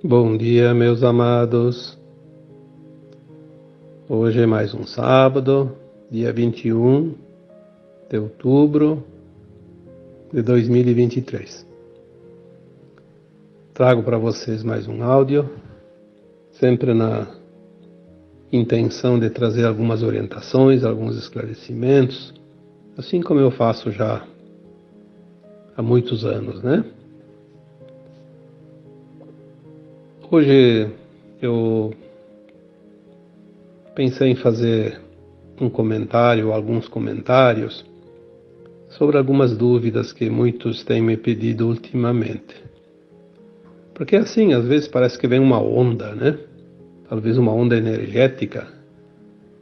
Bom dia, meus amados. Hoje é mais um sábado, dia 21 de outubro de 2023. Trago para vocês mais um áudio, sempre na intenção de trazer algumas orientações, alguns esclarecimentos, assim como eu faço já há muitos anos, né? Hoje eu pensei em fazer um comentário, alguns comentários, sobre algumas dúvidas que muitos têm me pedido ultimamente. Porque assim, às vezes parece que vem uma onda, né? Talvez uma onda energética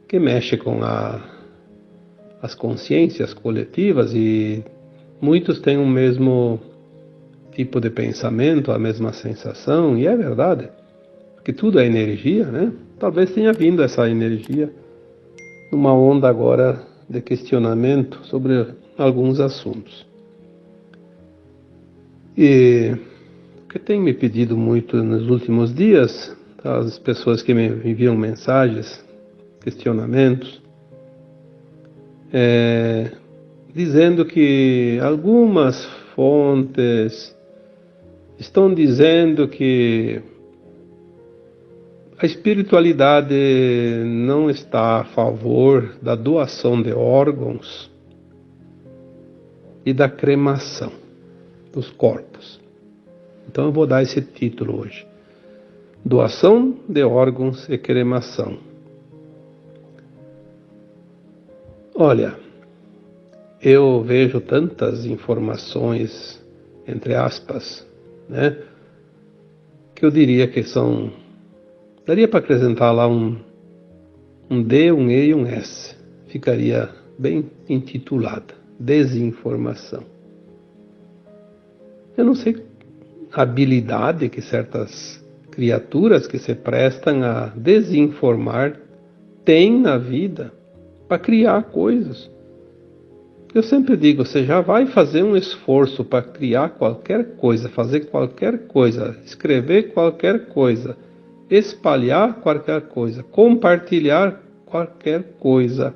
que mexe com as consciências coletivas e muitos têm o mesmo tipo de pensamento, a mesma sensação, e é verdade, porque tudo é energia, né? Talvez tenha vindo essa energia numa onda agora de questionamento sobre alguns assuntos. E o que tem me pedido muito nos últimos dias, as pessoas que me enviam mensagens, questionamentos, dizendo que algumas fontes estão dizendo que a espiritualidade não está a favor da doação de órgãos e da cremação dos corpos. Então eu vou dar esse título hoje: doação de órgãos e cremação. Olha, eu vejo tantas informações, entre aspas, né, que eu diria que daria para acrescentar lá um D, um E e um S. Ficaria bem intitulada: desinformação. Eu não sei a habilidade que certas criaturas que se prestam a desinformar têm na vida para criar coisas. Eu sempre digo, você já vai fazer um esforço para criar qualquer coisa, fazer qualquer coisa, escrever qualquer coisa, espalhar qualquer coisa, compartilhar qualquer coisa.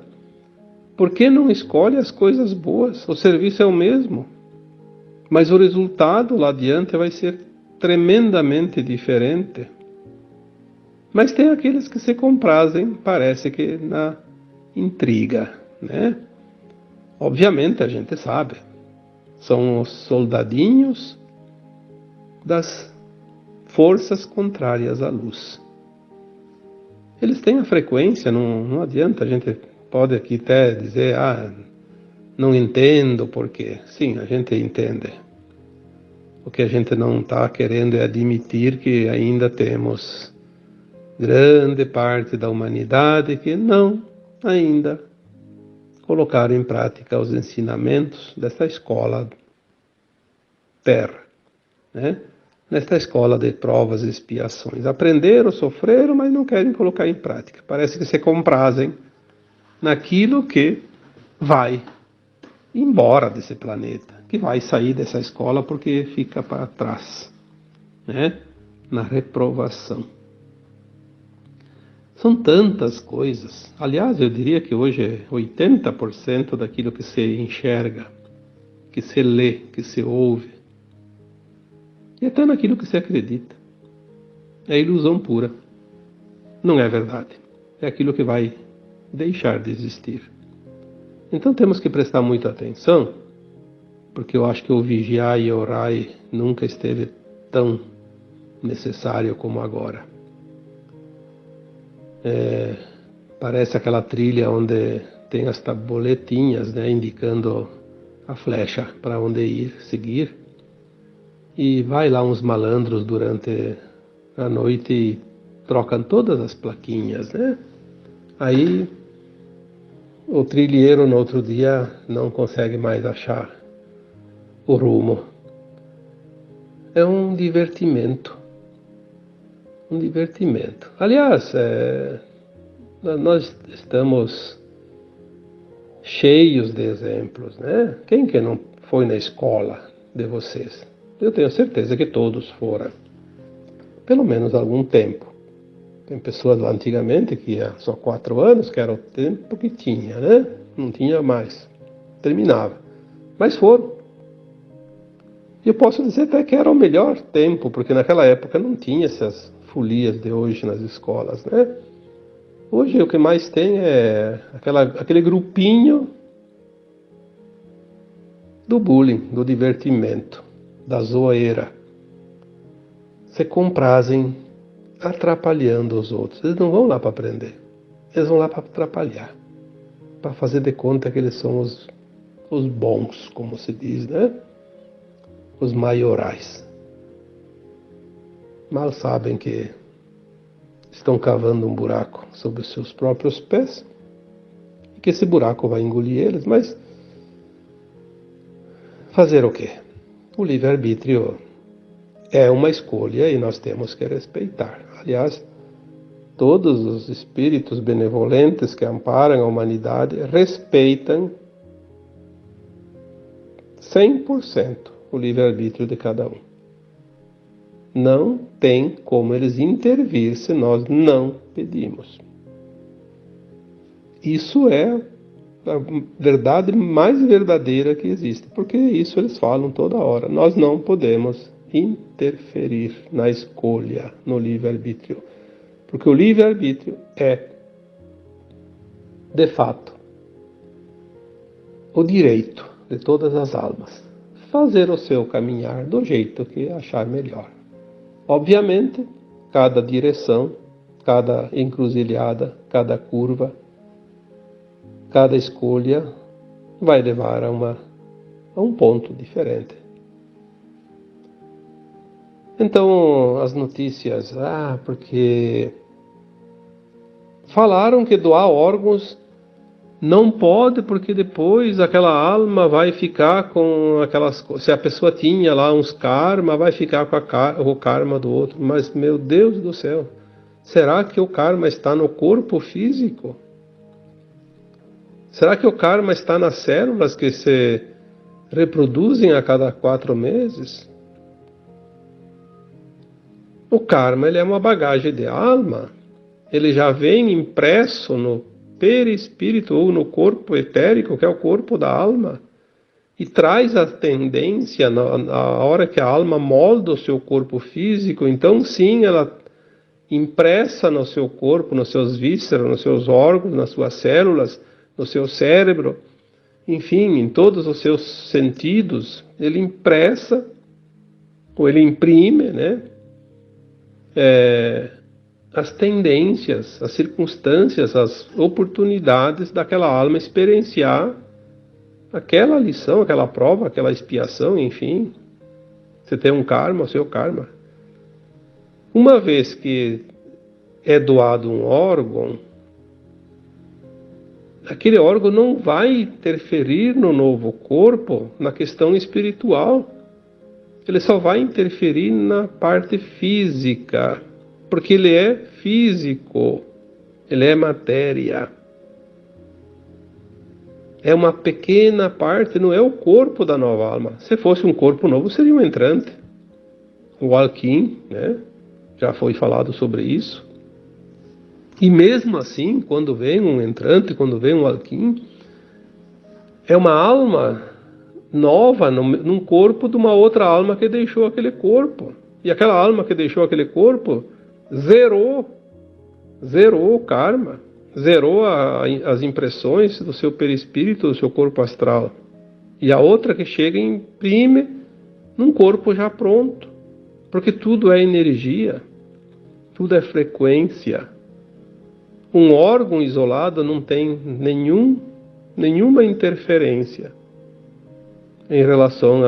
Por que não escolhe as coisas boas? O serviço é o mesmo, mas o resultado lá adiante vai ser tremendamente diferente. Mas tem aqueles que se comprazem, parece que na intriga, né? Obviamente a gente sabe, são os soldadinhos das forças contrárias à luz. Eles têm a frequência, não adianta, a gente pode aqui até dizer, não entendo porquê. Sim, a gente entende. O que a gente não está querendo é admitir que ainda temos grande parte da humanidade que não ainda colocaram em prática os ensinamentos dessa escola Terra, né? Nesta escola de provas e expiações. Aprenderam, sofreram, mas não querem colocar em prática. Parece que se comprazem naquilo que vai embora desse planeta, que vai sair dessa escola porque fica para trás, né? Na reprovação. São tantas coisas. Aliás, eu diria que hoje 80% daquilo que se enxerga, que se lê, que se ouve, e até naquilo que se acredita, é ilusão pura. Não é verdade. É aquilo que vai deixar de existir. Então temos que prestar muita atenção, porque eu acho que o vigiar e orar nunca esteve tão necessário como agora. Parece aquela trilha onde tem as tabuletinhas, né, indicando a flecha para onde ir, seguir. E vai lá uns malandros durante a noite e trocam todas as plaquinhas, né? Aí o trilheiro no outro dia não consegue mais achar o rumo. É um divertimento. Um divertimento. Aliás, nós estamos cheios de exemplos, né? Quem que não foi na escola de vocês? Eu tenho certeza que todos foram. pelo menos algum tempo. Tem pessoas lá antigamente que ia só 4 anos, que era o tempo que tinha, né? Não tinha mais. Terminava. Mas foram. E eu posso dizer até que era o melhor tempo, porque naquela época não tinha essas folias de hoje nas escolas, né? Hoje o que mais tem é aquele grupinho do bullying, do divertimento, da zoeira. Se comprazem atrapalhando os outros. Eles não vão lá para aprender. Eles vão lá para atrapalhar. Para fazer de conta que eles são os bons, como se diz, né? Os maiorais. Mal sabem que estão cavando um buraco sob os seus próprios pés e que esse buraco vai engolir eles, mas fazer o quê? O livre-arbítrio é uma escolha e nós temos que respeitar. Aliás, todos os espíritos benevolentes que amparam a humanidade respeitam 100% o livre-arbítrio de cada um. Não tem como eles intervir se nós não pedimos. Isso é a verdade mais verdadeira que existe, porque isso eles falam toda hora. Nós não podemos interferir na escolha, no livre-arbítrio, porque o livre-arbítrio é, de fato, o direito de todas as almas fazer o seu caminhar do jeito que achar melhor. Obviamente, cada direção, cada encruzilhada, cada curva, cada escolha vai levar a um ponto diferente. Então, as notícias, porque falaram que doar órgãos não pode, porque depois aquela alma vai ficar com aquelas coisas. Se a pessoa tinha lá uns karma, vai ficar com o karma do outro. Mas, meu Deus do céu, será que o karma está no corpo físico? Será que o karma está nas células que se reproduzem a cada 4 meses? O karma, ele é uma bagagem de alma. Ele já vem impresso no perispírito ou no corpo etérico, que é o corpo da alma, e traz a tendência na hora que a alma molda o seu corpo físico. Então sim, ela impressa no seu corpo, nos seus vísceras, nos seus órgãos, nas suas células, no seu cérebro, enfim, em todos os seus sentidos, ele impressa, ou ele imprime, né? As tendências, as circunstâncias, as oportunidades daquela alma experienciar aquela lição, aquela prova, aquela expiação, enfim. Você tem um karma, o seu karma. Uma vez que é doado um órgão, aquele órgão não vai interferir no novo corpo, na questão espiritual. Ele só vai interferir na parte física, porque ele é físico, ele é matéria. É uma pequena parte, não é o corpo da nova alma. Se fosse um corpo novo, seria um entrante. O Alquim, né? Já foi falado sobre isso. E mesmo assim, quando vem um entrante, quando vem um Alquim, é uma alma nova num corpo de uma outra alma que deixou aquele corpo. E aquela alma que deixou aquele corpo zerou o karma, zerou as impressões do seu perispírito, do seu corpo astral. E a outra que chega imprime num corpo já pronto. Porque tudo é energia, tudo é frequência. Um órgão isolado não tem nenhuma interferência em relação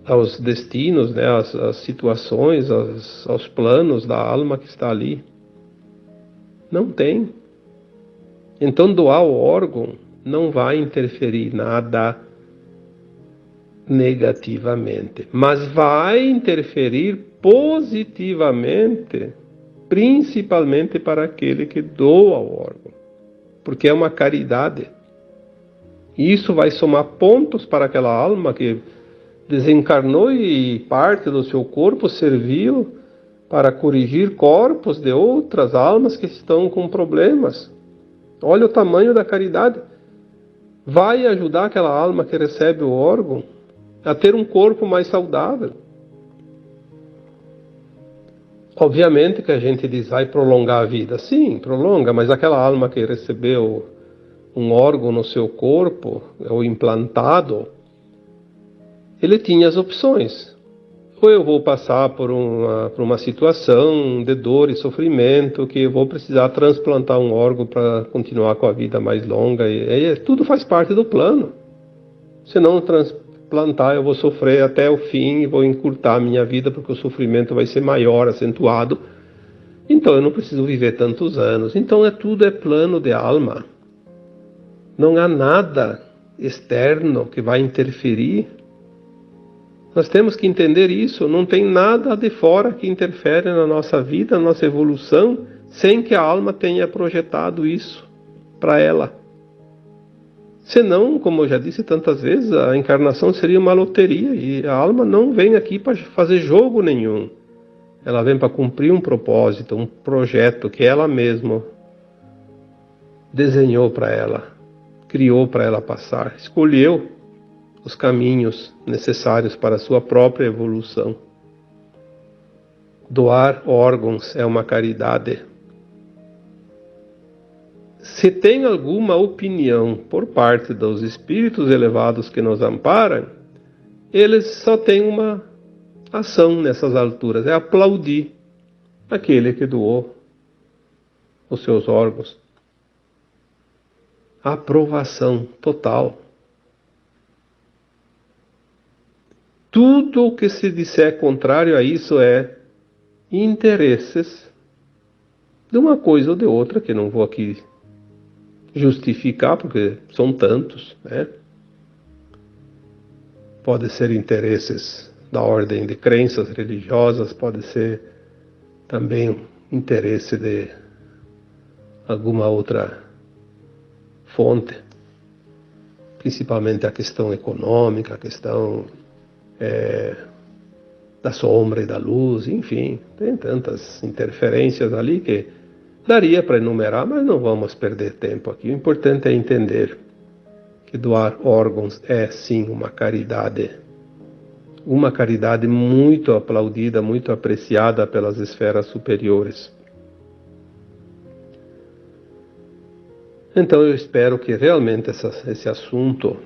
aos destinos, né, às situações, aos planos da alma que está ali. Não tem. Então doar o órgão não vai interferir nada negativamente, mas vai interferir positivamente, principalmente para aquele que doa o órgão, porque é uma caridade. E isso vai somar pontos para aquela alma que desencarnou e parte do seu corpo serviu para corrigir corpos de outras almas que estão com problemas. Olha o tamanho da caridade. Vai ajudar aquela alma que recebe o órgão a ter um corpo mais saudável. Obviamente que a gente diz, vai prolongar a vida. Sim, prolonga, mas aquela alma que recebeu um órgão no seu corpo, ou implantado, ele tinha as opções. Ou eu vou passar por uma situação de dor e sofrimento, que eu vou precisar transplantar um órgão para continuar com a vida mais longa. E tudo faz parte do plano. Se não transplantar, eu vou sofrer até o fim e vou encurtar a minha vida, porque o sofrimento vai ser maior, acentuado. Então eu não preciso viver tantos anos. Então tudo é plano de alma. Não há nada externo que vai interferir. Nós temos que entender isso. Não tem nada de fora que interfere na nossa vida, na nossa evolução, sem que a alma tenha projetado isso para ela. Senão, como eu já disse tantas vezes, a encarnação seria uma loteria e a alma não vem aqui para fazer jogo nenhum. Ela vem para cumprir um propósito, um projeto que ela mesma desenhou para ela, criou para ela passar, escolheu os caminhos necessários para a sua própria evolução. Doar órgãos é uma caridade. Se tem alguma opinião por parte dos espíritos elevados que nos amparam, eles só têm uma ação nessas alturas, é aplaudir aquele que doou os seus órgãos. Aprovação total. Tudo o que se disser contrário a isso é interesses de uma coisa ou de outra, que não vou aqui justificar, porque são tantos, né? Pode ser interesses da ordem de crenças religiosas, pode ser também interesse de alguma outra fonte, principalmente a questão econômica, a questão da sombra e da luz, enfim, tem tantas interferências ali que daria para enumerar, mas não vamos perder tempo aqui. O importante é entender que doar órgãos é sim uma caridade muito aplaudida, muito apreciada pelas esferas superiores. Então eu espero que realmente esse assunto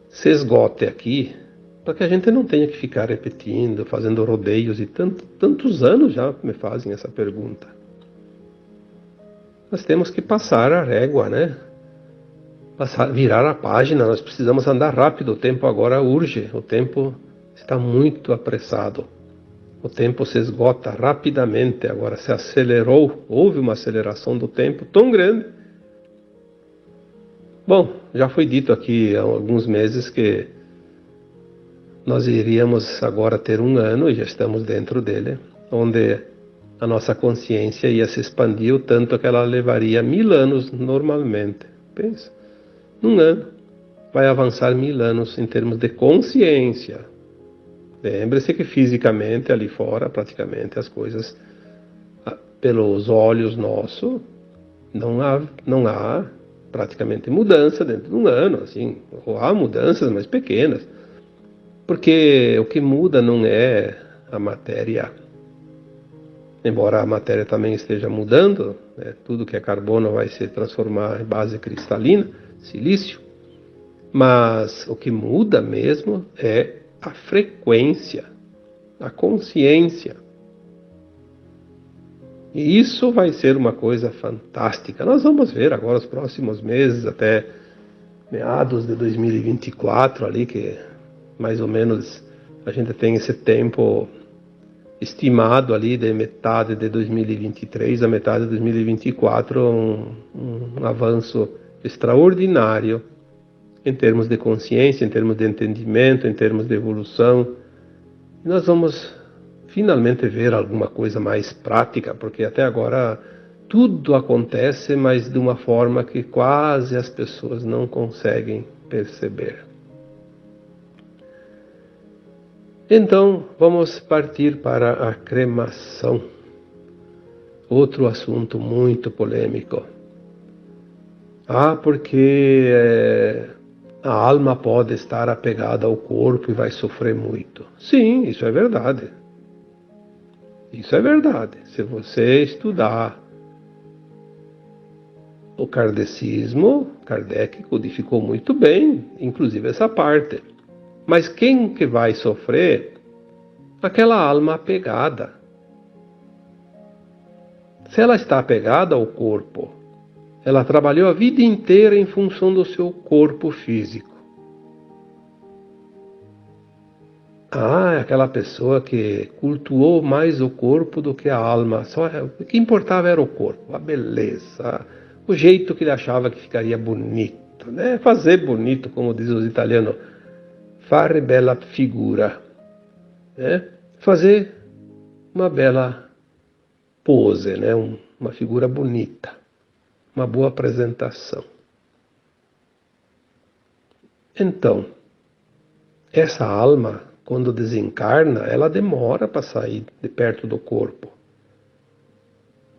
se esgote aqui, para que a gente não tenha que ficar repetindo, fazendo rodeios, e tantos anos já me fazem essa pergunta. Nós temos que passar a régua, né? Virar a página, nós precisamos andar rápido, o tempo agora urge, o tempo está muito apressado. O tempo se esgota rapidamente, agora se acelerou, houve uma aceleração do tempo tão grande. Bom, já foi dito aqui há alguns meses que nós iríamos agora ter um ano, e já estamos dentro dele, onde a nossa consciência ia se expandir o tanto que ela levaria 1000 anos normalmente. Pensa, num ano vai avançar 1000 anos em termos de consciência. Lembre-se que fisicamente ali fora, praticamente as coisas pelos olhos nossos, não há praticamente mudança dentro de um ano, assim, ou há mudanças mais pequenas. Porque o que muda não é a matéria, embora a matéria também esteja mudando, né? Tudo que é carbono vai se transformar em base cristalina, silício, mas o que muda mesmo é a frequência, a consciência. E isso vai ser uma coisa fantástica. Nós vamos ver agora os próximos meses, até meados de 2024 ali, que mais ou menos a gente tem esse tempo estimado ali de metade de 2023 a metade de 2024, um avanço extraordinário em termos de consciência, em termos de entendimento, em termos de evolução. E nós vamos finalmente ver alguma coisa mais prática, porque até agora tudo acontece, mas de uma forma que quase as pessoas não conseguem perceber. Então, vamos partir para a cremação. Outro assunto muito polêmico. Porque a alma pode estar apegada ao corpo e vai sofrer muito. Sim, isso é verdade. Isso é verdade. Se você estudar o kardecismo, Kardec codificou muito bem, inclusive essa parte. Mas quem que vai sofrer? Aquela alma apegada. Se ela está apegada ao corpo, ela trabalhou a vida inteira em função do seu corpo físico. É aquela pessoa que cultuou mais o corpo do que a alma. O que importava era o corpo, a beleza, o jeito que ele achava que ficaria bonito, né? Fazer bonito, como diz os italianos, fare bella figura, né? Fazer uma bela pose, né? Uma figura bonita, uma boa apresentação. Então, essa alma, quando desencarna, ela demora para sair de perto do corpo,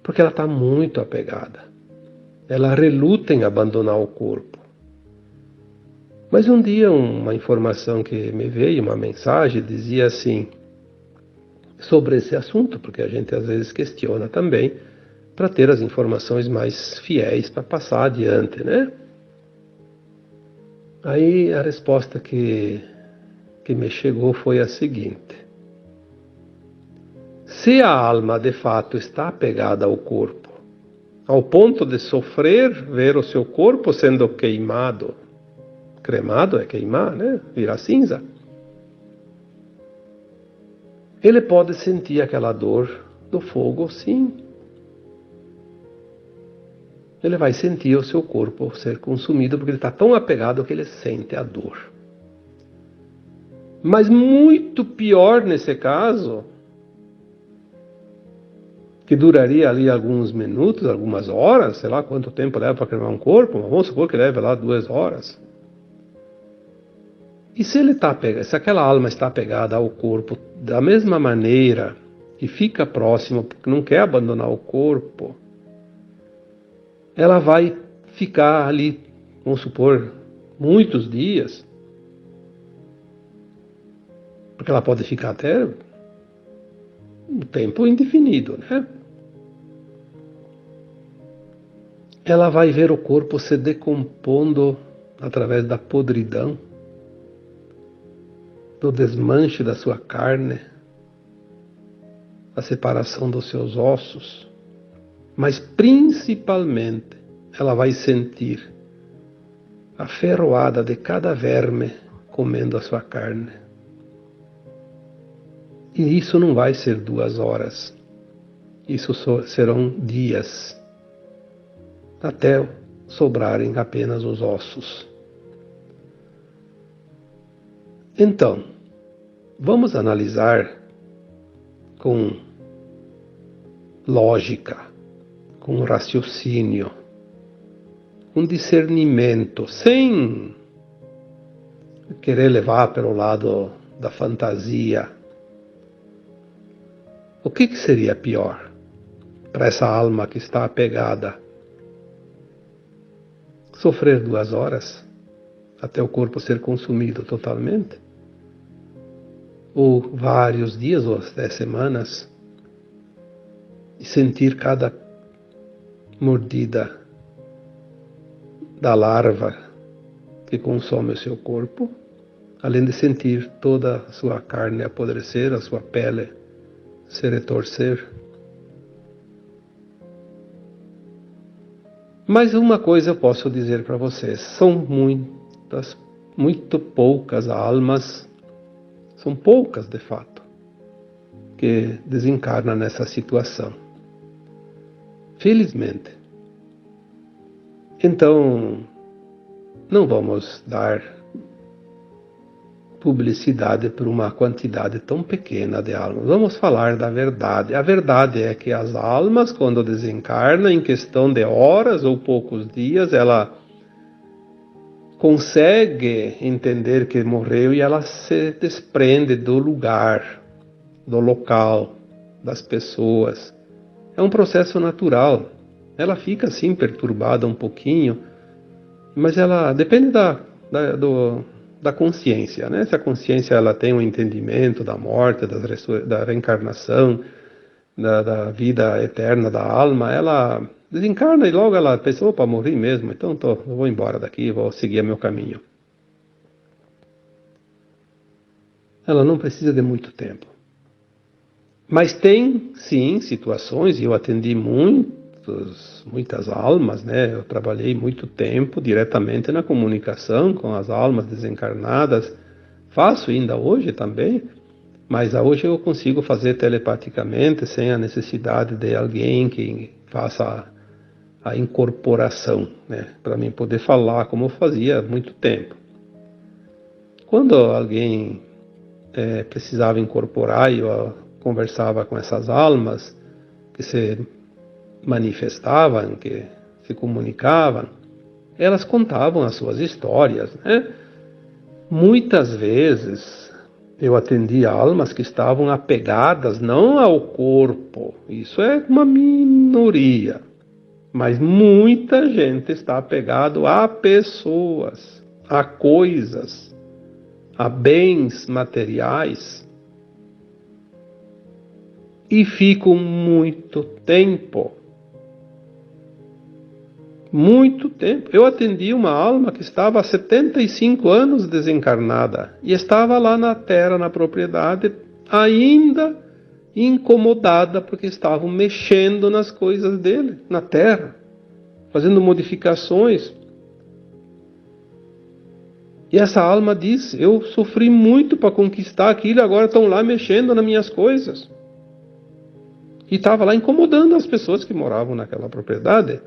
porque ela está muito apegada. Ela reluta em abandonar o corpo. Mas um dia uma informação que me veio, uma mensagem, dizia assim, sobre esse assunto, porque a gente às vezes questiona também, para ter as informações mais fiéis para passar adiante, né? Aí a resposta que me chegou foi a seguinte: se a alma de fato está apegada ao corpo, ao ponto de sofrer ver o seu corpo sendo queimado, cremado é queimar, né? Virar cinza, ele pode sentir aquela dor do fogo, sim. Ele vai sentir o seu corpo ser consumido, porque ele está tão apegado que ele sente a dor. Mas muito pior nesse caso, que duraria ali alguns minutos, algumas horas, sei lá quanto tempo leva para cremar um corpo, mas vamos supor que leve lá 2 horas. E se aquela alma está apegada ao corpo da mesma maneira, e fica próxima porque não quer abandonar o corpo, ela vai ficar ali, vamos supor, muitos dias, porque ela pode ficar até um tempo indefinido, né? Ela vai ver o corpo se decompondo através da podridão, do desmanche da sua carne, a separação dos seus ossos, mas principalmente ela vai sentir a ferroada de cada verme comendo a sua carne. E isso não vai ser 2 horas, isso serão dias, até sobrarem apenas os ossos. Então, vamos analisar com lógica, com raciocínio, com discernimento, sem querer levar pelo lado da fantasia. O que seria pior para essa alma que está apegada? Sofrer 2 horas até o corpo ser consumido totalmente? Ou vários dias ou até semanas, e sentir cada mordida da larva que consome o seu corpo, além de sentir toda a sua carne apodrecer, a sua pele se retorcer. Mas uma coisa eu posso dizer para vocês: são muito poucas almas, são poucas de fato, que desencarnam nessa situação. Felizmente. Então, não vamos dar publicidade por uma quantidade tão pequena de almas. Vamos falar da verdade. A verdade é que as almas, quando desencarnam, em questão de horas ou poucos dias, ela consegue entender que morreu e ela se desprende do lugar, do local, das pessoas. É um processo natural. Ela fica assim perturbada um pouquinho, mas ela depende da consciência, né? Se a consciência ela tem um entendimento da morte, da reencarnação, da vida eterna da alma, ela desencarna e logo ela pensa, opa, morri mesmo, então eu vou embora daqui, vou seguir meu caminho. Ela não precisa de muito tempo. Mas tem, sim, situações, e eu atendi muitas almas, né? Eu trabalhei muito tempo diretamente na comunicação com as almas desencarnadas, faço ainda hoje também, mas hoje eu consigo fazer telepaticamente, sem a necessidade de alguém que faça a incorporação, né? Para mim poder falar como eu fazia há muito tempo. Quando alguém precisava incorporar, eu conversava com essas almas que se manifestavam, que se comunicavam, elas contavam as suas histórias, né? Muitas vezes eu atendi almas que estavam apegadas não ao corpo, isso é uma minoria, mas muita gente está apegado a pessoas, a coisas, a bens materiais, e ficam muito tempo. Muito tempo. Eu atendi uma alma que estava há 75 anos desencarnada e estava lá na terra, na propriedade, ainda incomodada porque estavam mexendo nas coisas dele, na terra, fazendo modificações. E essa alma disse, eu sofri muito para conquistar aquilo, agora estão lá mexendo nas minhas coisas. E estava lá incomodando as pessoas que moravam naquela propriedade.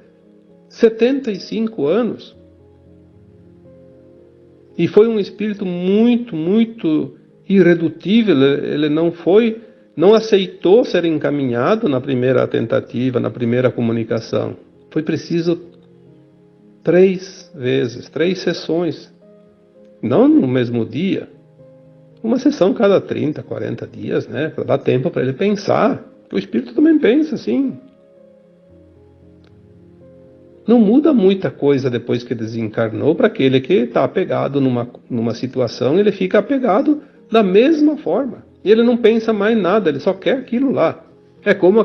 75 anos. E foi um espírito muito, muito irredutível. Ele não aceitou ser encaminhado na primeira tentativa, na primeira comunicação. Foi preciso 3 vezes, 3 sessões. Não no mesmo dia. Uma sessão cada 30, 40 dias, né? Para dar tempo para ele pensar. O espírito também pensa assim. Não muda muita coisa depois que desencarnou para aquele que está apegado numa situação, ele fica apegado da mesma forma. E ele não pensa mais nada, ele só quer aquilo lá. É como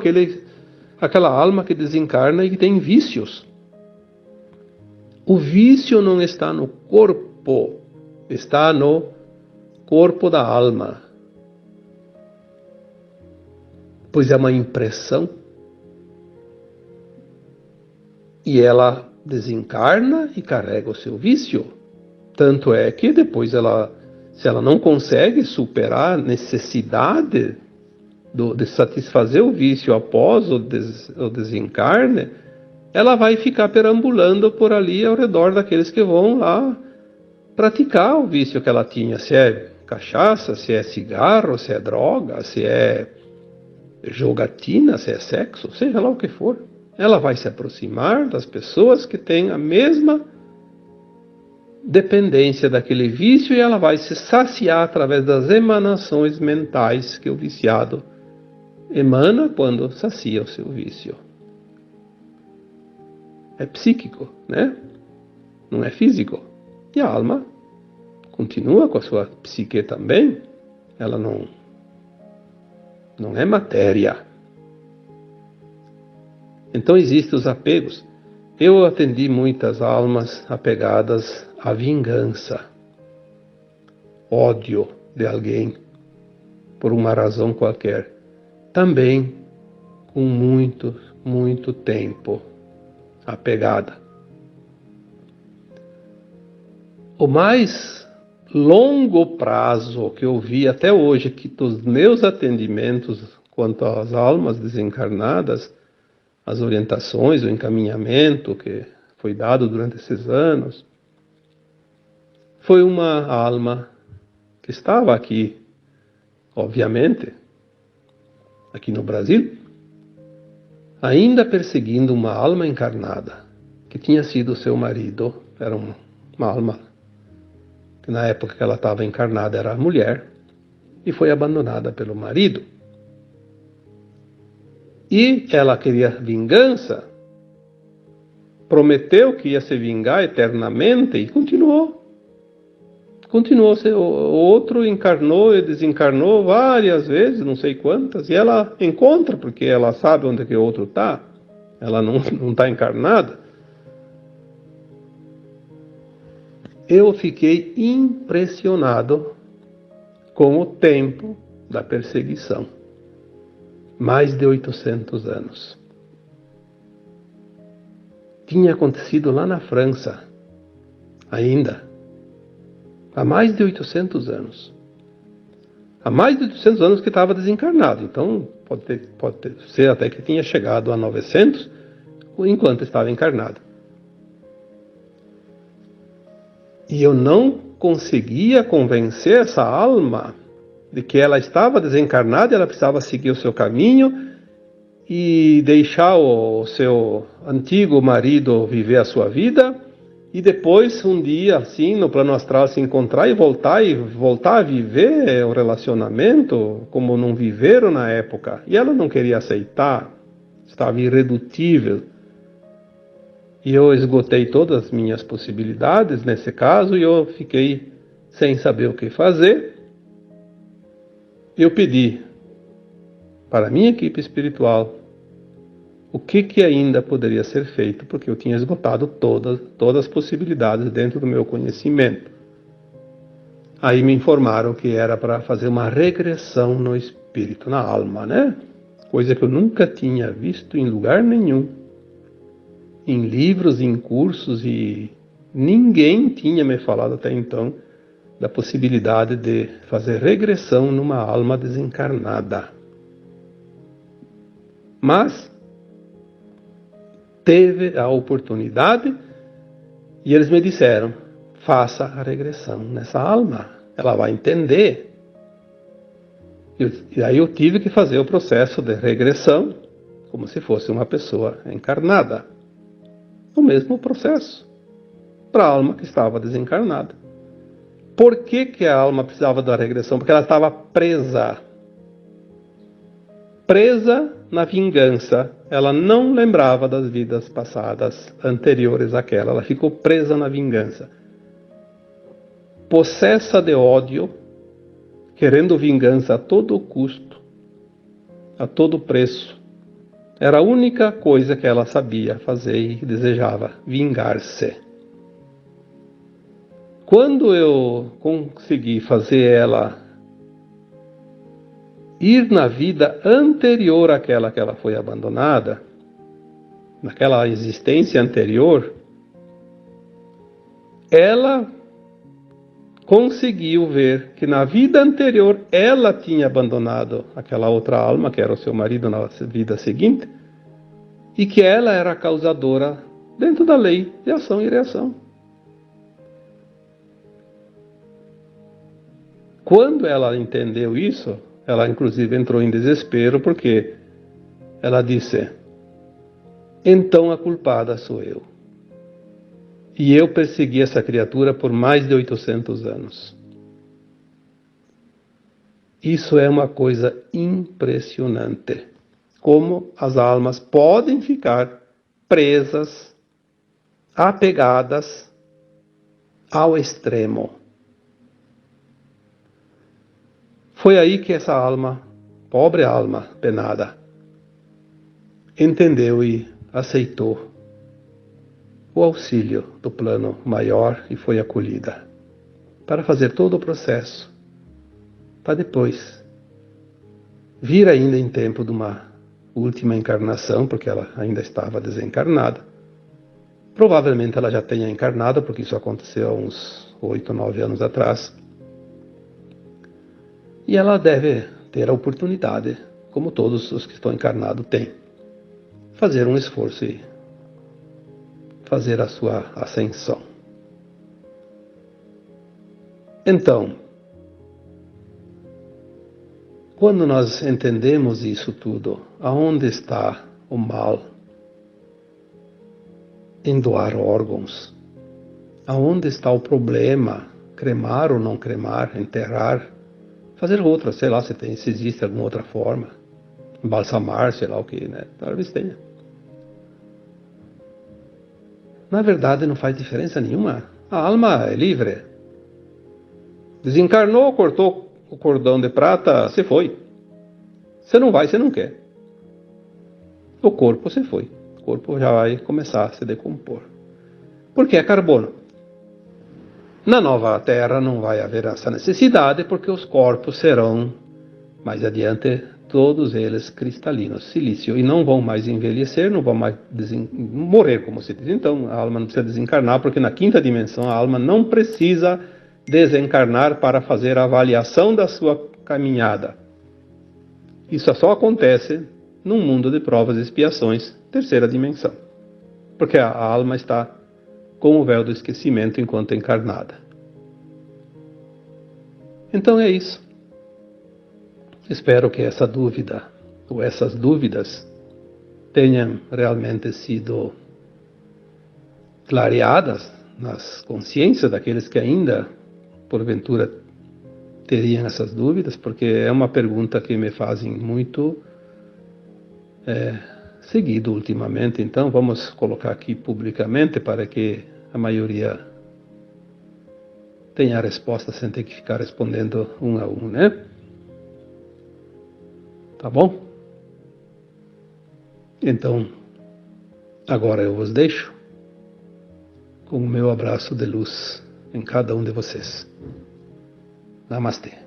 aquela alma que desencarna e que tem vícios. O vício não está no corpo, está no corpo da alma. Pois é uma impressão. E ela desencarna e carrega o seu vício. Tanto é que depois se ela não consegue superar a necessidade de satisfazer o vício após o desencarne, ela vai ficar perambulando por ali ao redor daqueles que vão lá praticar o vício que ela tinha. Se é cachaça, se é cigarro, se é droga, se é jogatina, se é sexo, seja lá o que for. Ela vai se aproximar das pessoas que têm a mesma dependência daquele vício e ela vai se saciar através das emanações mentais que o viciado emana quando sacia o seu vício. É psíquico, né? Não é físico. E a alma continua com a sua psique também. Ela não é matéria. Então existem os apegos. Eu atendi muitas almas apegadas à vingança, ódio de alguém, por uma razão qualquer. Também com muito, muito tempo apegada. O mais longo prazo que eu vi até hoje, que dos meus atendimentos quanto às almas desencarnadas, as orientações, o encaminhamento que foi dado durante esses anos, foi uma alma que estava aqui, obviamente, aqui no Brasil, ainda perseguindo uma alma encarnada, que tinha sido seu marido, era uma alma que na época que ela estava encarnada era mulher, e foi abandonada pelo marido. E ela queria vingança, prometeu que ia se vingar eternamente e continuou. O outro encarnou e desencarnou várias vezes, não sei quantas, e ela encontra, porque ela sabe onde que o outro está. Ela não está encarnada. Eu fiquei impressionado com o tempo da perseguição. Mais de 800 anos. Tinha acontecido lá na França, ainda. Há mais de 800 anos. Há mais de 800 anos que estava desencarnado. Então, pode ser até que tinha chegado a 900 enquanto estava encarnado. E eu não conseguia convencer essa alma de que ela estava desencarnada, ela precisava seguir o seu caminho e deixar o seu antigo marido viver a sua vida e depois, um dia, assim, no plano astral, se encontrar e voltar a viver o relacionamento como não viveram na época. E ela não queria aceitar, estava irredutível. E eu esgotei todas as minhas possibilidades nesse caso e eu fiquei sem saber o que fazer. Eu pedi para a minha equipe espiritual o que ainda poderia ser feito, porque eu tinha esgotado todas as possibilidades dentro do meu conhecimento. Aí me informaram que era para fazer uma regressão no espírito, na alma, né? Coisa que eu nunca tinha visto em lugar nenhum. Em livros, em cursos, e ninguém tinha me falado até então da possibilidade de fazer regressão numa alma desencarnada. Mas teve a oportunidade e eles me disseram: faça a regressão nessa alma, ela vai entender. E aí eu tive que fazer o processo de regressão como se fosse uma pessoa encarnada. O mesmo processo para a alma que estava desencarnada. Por que a alma precisava da regressão? Porque ela estava presa na vingança. Ela não lembrava das vidas passadas anteriores àquela. Ela ficou presa na vingança. Possessa de ódio, querendo vingança a todo custo, a todo preço. Era a única coisa que ela sabia fazer e desejava, vingar-se. Quando eu consegui fazer ela ir na vida anterior àquela que ela foi abandonada, naquela existência anterior, ela conseguiu ver que na vida anterior ela tinha abandonado aquela outra alma, que era o seu marido na vida seguinte, e que ela era a causadora dentro da lei de ação e reação. Quando ela entendeu isso, ela inclusive entrou em desespero, porque ela disse: então a culpada sou eu. E eu persegui essa criatura por mais de 800 anos. Isso é uma coisa impressionante. Como as almas podem ficar presas, apegadas ao extremo. Foi aí que essa alma, pobre alma penada, entendeu e aceitou o auxílio do plano maior e foi acolhida para fazer todo o processo, para depois vir ainda em tempo de uma última encarnação, porque ela ainda estava desencarnada. Provavelmente ela já tenha encarnado, porque isso aconteceu há uns 8, 9 anos atrás. E ela deve ter a oportunidade, como todos os que estão encarnados têm, fazer um esforço e fazer a sua ascensão. Então, quando nós entendemos isso tudo, aonde está o mal em doar órgãos? Aonde está o problema cremar ou não cremar, enterrar, fazer outra, sei lá, se existe alguma outra forma, embalsamar, sei lá o que, né? Talvez tenha. Na verdade, não faz diferença nenhuma. A alma é livre. Desencarnou, cortou o cordão de prata, você foi. Você não vai, você não quer. O corpo você foi. O corpo já vai começar a se decompor. Porque é carbono. Na nova Terra não vai haver essa necessidade, porque os corpos serão, mais adiante, todos eles cristalinos, silício, e não vão mais envelhecer, não vão mais morrer, como se diz. Então, a alma não precisa desencarnar, porque na quinta dimensão a alma não precisa desencarnar para fazer a avaliação da sua caminhada. Isso só acontece num mundo de provas e expiações, terceira dimensão, porque a alma está com o véu do esquecimento enquanto encarnada. Então é isso. Espero que essa dúvida, ou essas dúvidas, tenham realmente sido clareadas nas consciências daqueles que ainda, porventura, teriam essas dúvidas, porque é uma pergunta que me fazem muito seguido ultimamente. Então vamos colocar aqui publicamente para que a maioria tenha a resposta sem ter que ficar respondendo um a um, né? Tá bom? Então, agora eu vos deixo com o meu abraço de luz em cada um de vocês. Namastê.